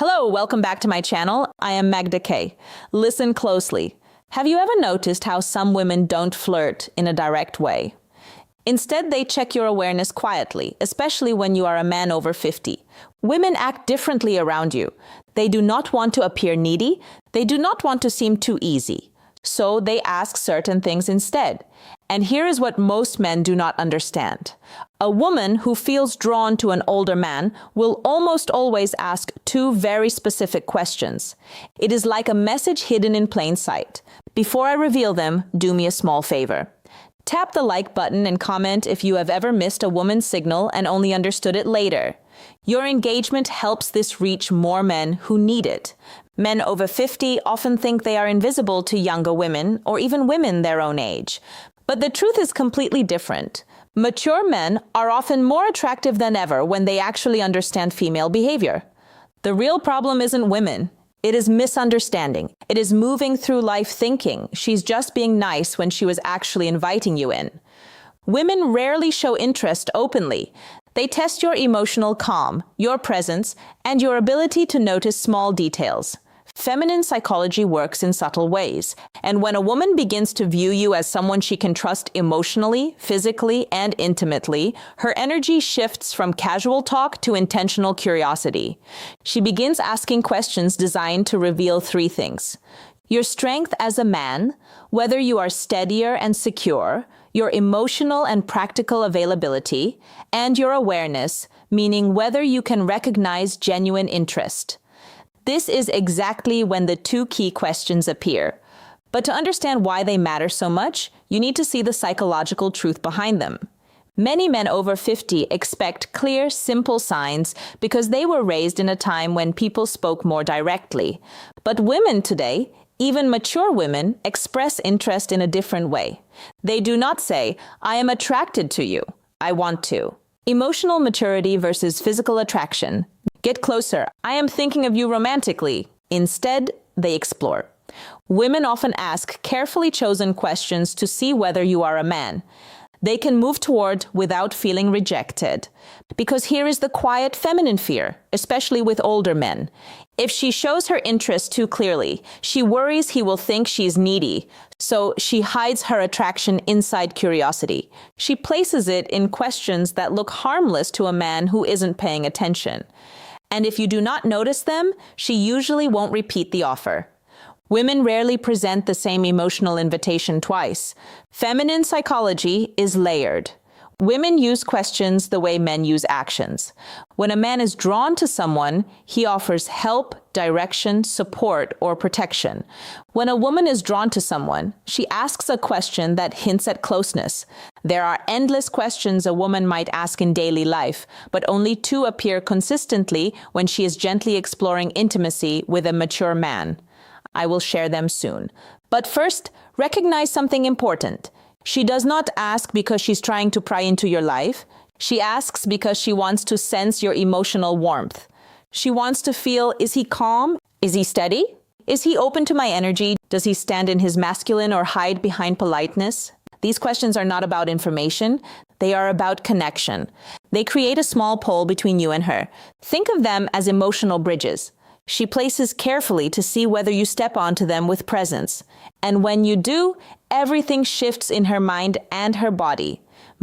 Hello, welcome back to my channel. I am Magda Kay. Listen closely. Have you ever noticed how some women don't flirt in a direct way? Instead, they check your awareness quietly, especially when you are a man over 50. Women act differently around you. They do not want to appear needy. They do not want to seem too easy. So they ask certain things instead. And here is what most men do not understand. A woman who feels drawn to an older man will almost always ask two very specific questions. It is like a message hidden in plain sight. Before I reveal them, do me a small favor. Tap the like button and comment if you have ever missed a woman's signal and only understood it later. Your engagement helps this reach more men who need it. Men over 50 often think they are invisible to younger women or even women their own age. But the truth is completely different. Mature men are often more attractive than ever when they actually understand female behavior. The real problem isn't women. It is misunderstanding. It is moving through life thinking she's just being nice when she was actually inviting you in. Women rarely show interest openly. They test your emotional calm, your presence, and your ability to notice small details. Feminine psychology works in subtle ways, and when a woman begins to view you as someone she can trust emotionally, physically, and intimately, her energy shifts from casual talk to intentional curiosity. She begins asking questions designed to reveal three things: your strength as a man, whether you are steadier and secure, your emotional and practical availability, and your awareness, meaning whether you can recognize genuine interest. This is exactly when the two key questions appear. But to understand why they matter so much, you need to see the psychological truth behind them. Many men over 50 expect clear, simple signs because they were raised in a time when people spoke more directly. But women today, even mature women, express interest in a different way. They do not say, "I am attracted to you, I want to." Emotional maturity versus physical attraction. Get closer, I am thinking of you romantically. Instead, they explore. Women often ask carefully chosen questions to see whether you are a man they can move toward without feeling rejected. Because here is the quiet feminine fear, especially with older men. If she shows her interest too clearly, she worries he will think she's needy, so she hides her attraction inside curiosity. She places it in questions that look harmless to a man who isn't paying attention. And if you do not notice them, she usually won't repeat the offer. Women rarely present the same emotional invitation twice. Feminine psychology is layered. Women use questions the way men use actions. When a man is drawn to someone, he offers help, direction, support, or protection. When a woman is drawn to someone, she asks a question that hints at closeness. There are endless questions a woman might ask in daily life, but only two appear consistently when she is gently exploring intimacy with a mature man. I will share them soon. But first, recognize something important. She does not ask because she's trying to pry into your life. She asks because she wants to sense your emotional warmth. She wants to feel, is he calm? Is he steady? Is he open to my energy? Does he stand in his masculine or hide behind politeness? These questions are not about information. They are about connection. They create a small pole between you and her. Think of them as emotional bridges. She places carefully to see whether you step onto them with presence. And when you do, everything shifts in her mind and her body.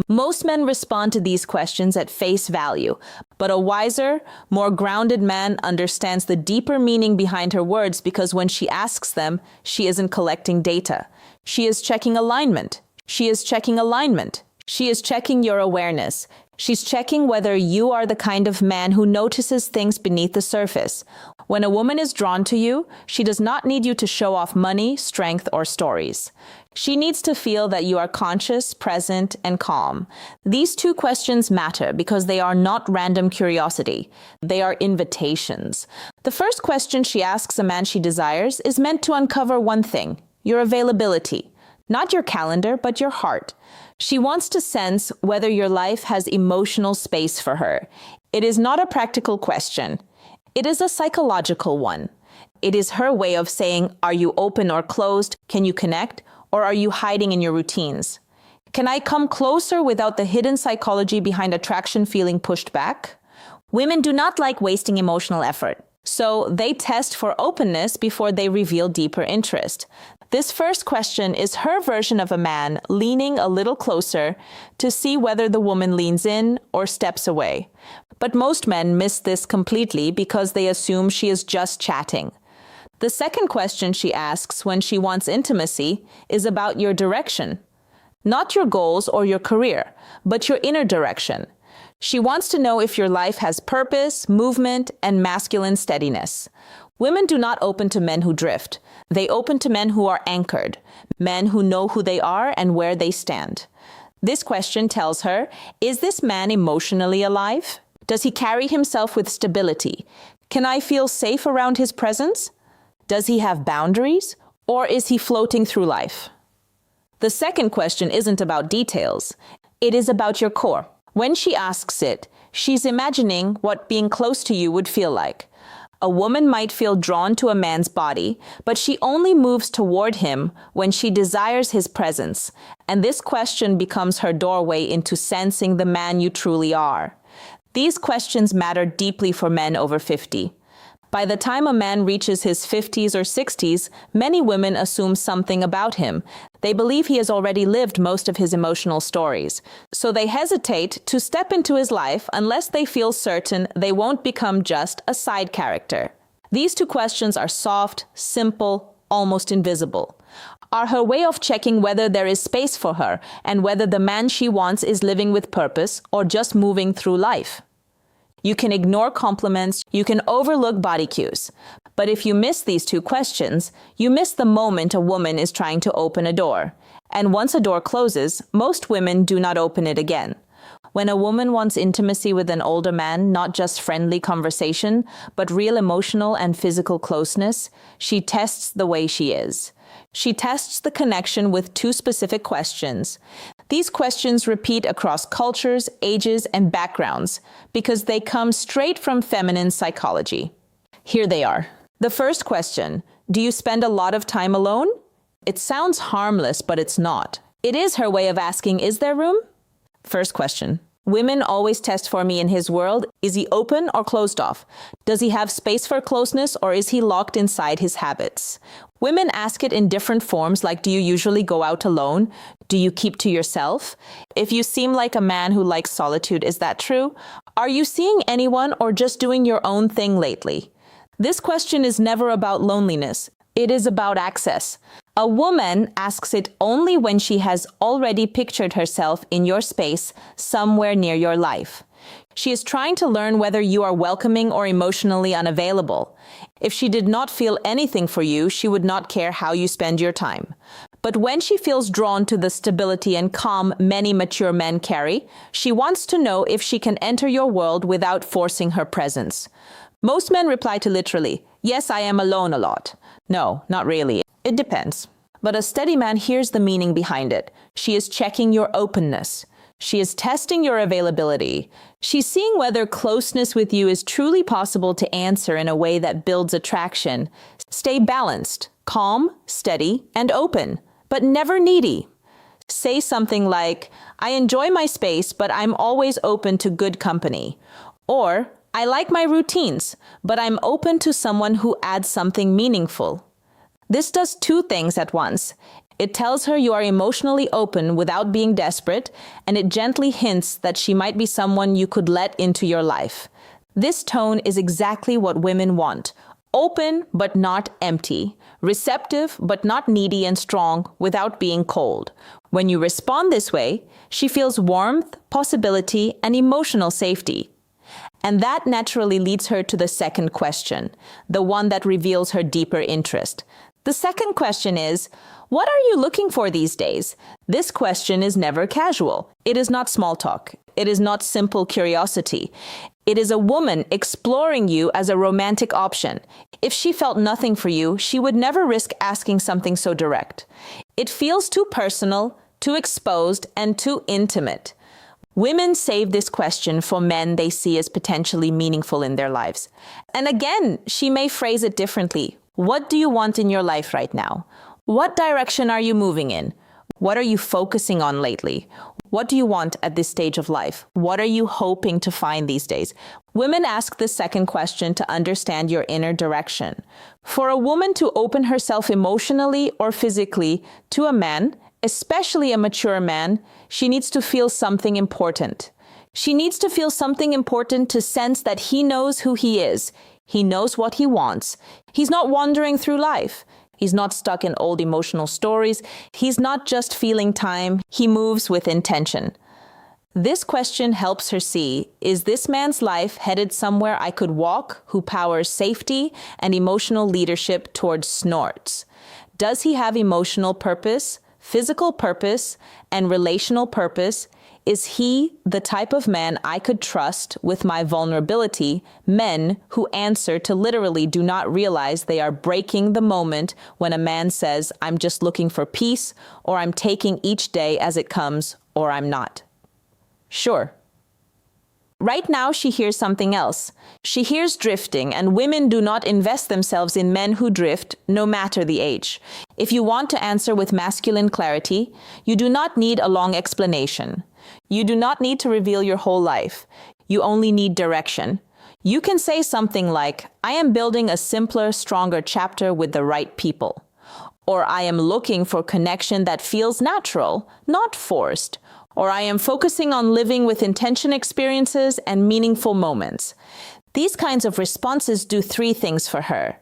Most men respond to these questions at face value, but a wiser, more grounded man understands the deeper meaning behind her words because when she asks them, she isn't collecting data. She is checking alignment. She is checking alignment. She is checking your awareness. She's checking whether you are the kind of man who notices things beneath the surface. When a woman is drawn to you, she does not need you to show off money, strength, or stories. She needs to feel that you are conscious, present, and calm. These two questions matter because they are not random curiosity. They are invitations. The first question she asks a man she desires is meant to uncover one thing: your availability. Not your calendar, but your heart. She wants to sense whether your life has emotional space for her. It is not a practical question. It is a psychological one. It is her way of saying, are you open or closed? Can you connect? Or are you hiding in your routines? Can I come closer without the hidden psychology behind attraction feeling pushed back? Women do not like wasting emotional effort. So they test for openness before they reveal deeper interest. This first question is her version of a man leaning a little closer to see whether the woman leans in or steps away. But most men miss this completely because they assume she is just chatting. The second question she asks when she wants intimacy is about your direction. Not your goals or your career, but your inner direction. She wants to know if your life has purpose, movement, and masculine steadiness. Women do not open to men who drift. They open to men who are anchored, men who know who they are and where they stand. This question tells her, is this man emotionally alive? Does he carry himself with stability? Can I feel safe around his presence? Does he have boundaries, or is he floating through life? The second question isn't about details. It is about your core. When she asks it, she's imagining what being close to you would feel like. A woman might feel drawn to a man's body, but she only moves toward him when she desires his presence, and this question becomes her doorway into sensing the man you truly are. These questions matter deeply for men over 50. By the time a man reaches his 50s or 60s, many women assume something about him. They believe he has already lived most of his emotional stories. So they hesitate to step into his life unless they feel certain they won't become just a side character. These two questions are soft, simple, almost invisible. Are her way of checking whether there is space for her and whether the man she wants is living with purpose or just moving through life. You can ignore compliments, you can overlook body cues. But if you miss these two questions, you miss the moment a woman is trying to open a door. And once a door closes, most women do not open it again. When a woman wants intimacy with an older man, not just friendly conversation, but real emotional and physical closeness, she tests the way she is. She tests the connection with two specific questions. These questions repeat across cultures, ages, and backgrounds because they come straight from feminine psychology. Here they are. The first question, do you spend a lot of time alone? It sounds harmless, but it's not. It is her way of asking, is there room? First question. Women always test for me in his world. Is he open or closed off? Does he have space for closeness or is he locked inside his habits? Women ask it in different forms, like, do you usually go out alone? Do you keep to yourself? If you seem like a man who likes solitude, is that true? Are you seeing anyone or just doing your own thing lately? This question is never about loneliness. It is about access. A woman asks it only when she has already pictured herself in your space somewhere near your life. She is trying to learn whether you are welcoming or emotionally unavailable. If she did not feel anything for you, she would not care how you spend your time. But when she feels drawn to the stability and calm many mature men carry, she wants to know if she can enter your world without forcing her presence. Most men reply to literally, yes, I am alone a lot. No, not really. It depends. But a steady man hears the meaning behind it. She is checking your openness. She is testing your availability. She's seeing whether closeness with you is truly possible to answer in a way that builds attraction. Stay balanced, calm, steady, and open, but never needy. Say something like, I enjoy my space, but I'm always open to good company. Or, I like my routines, but I'm open to someone who adds something meaningful. This does two things at once. It tells her you are emotionally open without being desperate, and it gently hints that she might be someone you could let into your life. This tone is exactly what women want. Open but not empty. Receptive but not needy and strong without being cold. When you respond this way, she feels warmth, possibility, and emotional safety. And that naturally leads her to the second question, the one that reveals her deeper interest. The second question is, what are you looking for these days? This question is never casual. It is not small talk. It is not simple curiosity. It is a woman exploring you as a romantic option. If she felt nothing for you, she would never risk asking something so direct. It feels too personal, too exposed, and too intimate. Women save this question for men they see as potentially meaningful in their lives. And again, she may phrase it differently. What do you want in your life right now? What direction are you moving in? What are you focusing on lately? What do you want at this stage of life? What are you hoping to find these days? Women ask this second question to understand your inner direction. For a woman to open herself emotionally or physically to a man, especially a mature man, she needs to feel something important. She needs to feel something important to sense that he knows who he is. He knows what he wants. He's not wandering through life. He's not stuck in old emotional stories. He's not just feeling time. He moves with intention. This question helps her see, is this man's life headed somewhere I could walk, who powers safety and emotional leadership towards snorts? Does he have emotional purpose, physical purpose, and relational purpose? Is he the type of man I could trust with my vulnerability? Men who answer to literally do not realize they are breaking the moment when a man says, I'm just looking for peace, or I'm taking each day as it comes, or I'm not. Sure. Right now, she hears something else. She hears drifting, and women do not invest themselves in men who drift, no matter the age. If you want to answer with masculine clarity, you do not need a long explanation. You do not need to reveal your whole life. You only need direction. You can say something like, I am building a simpler, stronger chapter with the right people. Or I am looking for connection that feels natural, not forced. Or I am focusing on living with intention experiences and meaningful moments. These kinds of responses do three things for her.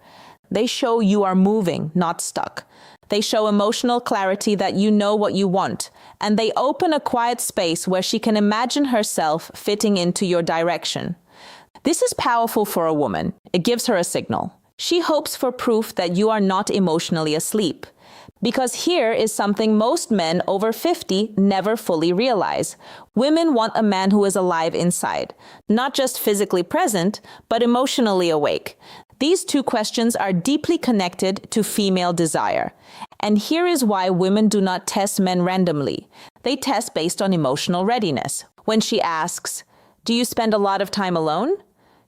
They show you are moving, not stuck. They show emotional clarity that you know what you want. And they open a quiet space where she can imagine herself fitting into your direction. This is powerful for a woman. It gives her a signal. She hopes for proof that you are not emotionally asleep. Because here is something most men over 50 never fully realize. Women want a man who is alive inside, not just physically present, but emotionally awake. These two questions are deeply connected to female desire. And here is why women do not test men randomly. They test based on emotional readiness. When she asks, do you spend a lot of time alone?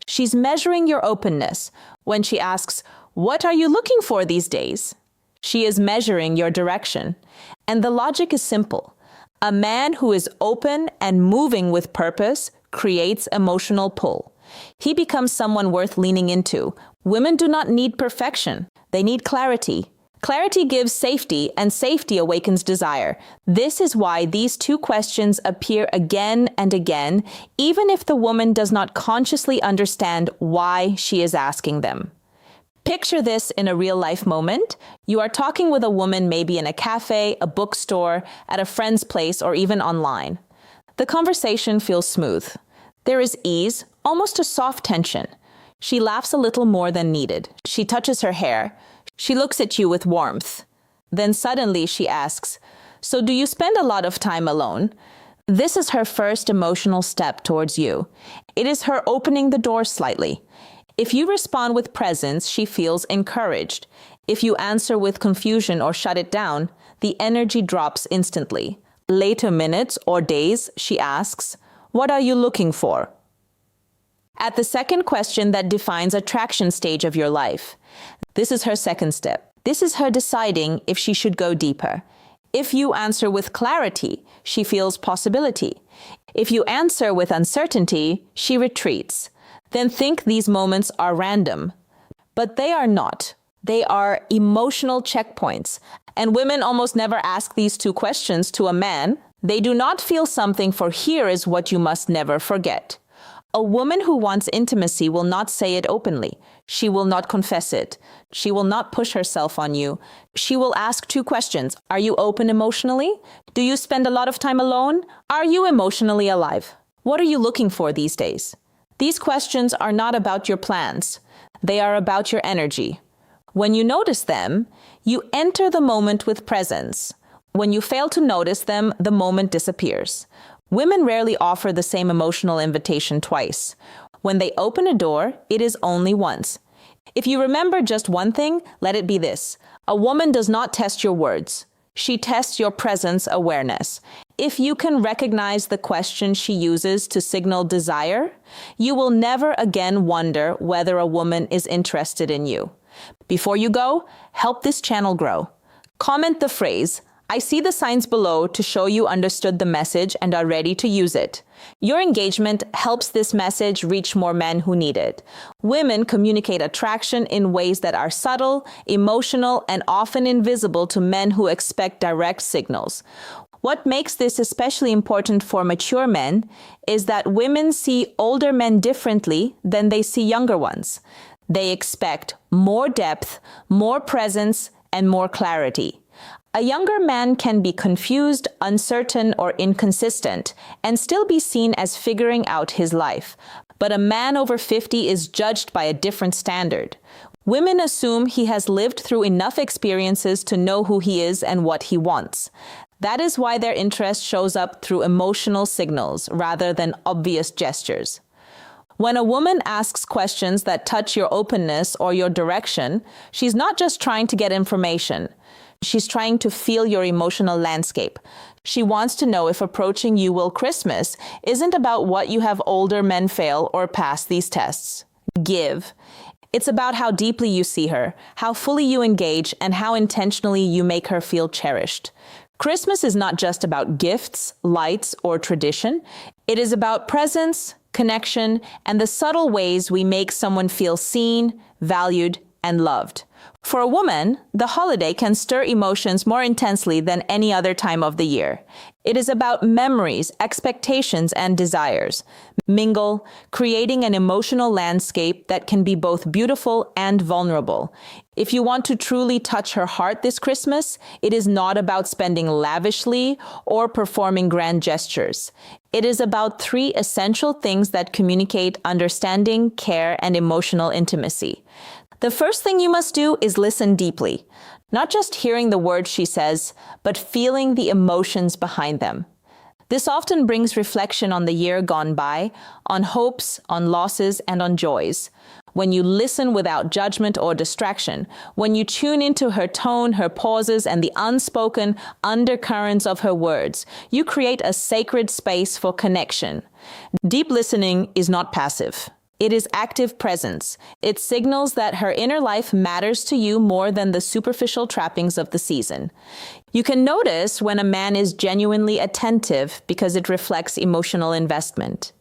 She's measuring your openness. When she asks, what are you looking for these days? She is measuring your direction. And the logic is simple. A man who is open and moving with purpose creates emotional pull. He becomes someone worth leaning into. Women do not need perfection. They need clarity. Clarity gives safety, and safety awakens desire. This is why these two questions appear again and again, even if the woman does not consciously understand why she is asking them. Picture this in a real-life moment. You are talking with a woman maybe in a cafe, a bookstore, at a friend's place, or even online. The conversation feels smooth. There is ease, almost a soft tension. She laughs a little more than needed. She touches her hair. She looks at you with warmth. Then suddenly she asks, so do you spend a lot of time alone? This is her first emotional step towards you. It is her opening the door slightly. If you respond with presence, she feels encouraged. If you answer with confusion or shut it down, the energy drops instantly. Later minutes or days, she asks, what are you looking for? At the second question that defines attraction stage of your life. This is her second step. This is her deciding if she should go deeper. If you answer with clarity, she feels possibility. If you answer with uncertainty, she retreats. Then think these moments are random. But they are not. They are emotional checkpoints. And women almost never ask these two questions to a man. They do not feel something, for here is what you must never forget. A woman who wants intimacy will not say it openly. She will not confess it. She will not push herself on you. She will ask two questions. Are you open emotionally? Do you spend a lot of time alone? Are you emotionally alive? What are you looking for these days? These questions are not about your plans. They are about your energy. When you notice them, you enter the moment with presence. When you fail to notice them, the moment disappears. Women rarely offer the same emotional invitation twice. When they open a door, it is only once. If you remember just one thing, let it be this. A woman does not test your words. She tests your presence awareness. If you can recognize the question she uses to signal desire, you will never again wonder whether a woman is interested in you. Before you go, help this channel grow. Comment the phrase, I see the signs below to show you understood the message and are ready to use it. Your engagement helps this message reach more men who need it. Women communicate attraction in ways that are subtle, emotional, and often invisible to men who expect direct signals. What makes this especially important for mature men is that women see older men differently than they see younger ones. They expect more depth, more presence, and more clarity. A younger man can be confused, uncertain, or inconsistent and still be seen as figuring out his life. But a man over 50 is judged by a different standard. Women assume he has lived through enough experiences to know who he is and what he wants. That is why their interest shows up through emotional signals rather than obvious gestures. When a woman asks questions that touch your openness or your direction, she's not just trying to get information. She's trying to feel your emotional landscape. She wants to know if approaching you will Christmas isn't about what you have older men fail or pass these tests. Give. It's about how deeply you see her, how fully you engage, and how intentionally you make her feel cherished. Christmas is not just about gifts, lights, or tradition. It is about presence, connection, and the subtle ways we make someone feel seen, valued, and loved. For a woman, the holiday can stir emotions more intensely than any other time of the year. It is about memories, expectations, and desires. Mingle, creating an emotional landscape that can be both beautiful and vulnerable. If you want to truly touch her heart this Christmas, it is not about spending lavishly or performing grand gestures. It is about 3 essential things that communicate understanding, care, and emotional intimacy. The first thing you must do is listen deeply, not just hearing the words she says, but feeling the emotions behind them. This often brings reflection on the year gone by, on hopes, on losses, and on joys. When you listen without judgment or distraction, when you tune into her tone, her pauses, and the unspoken undercurrents of her words, you create a sacred space for connection. Deep listening is not passive. It is active presence. It signals that her inner life matters to you more than the superficial trappings of the season. You can notice when a man is genuinely attentive because it reflects emotional investment.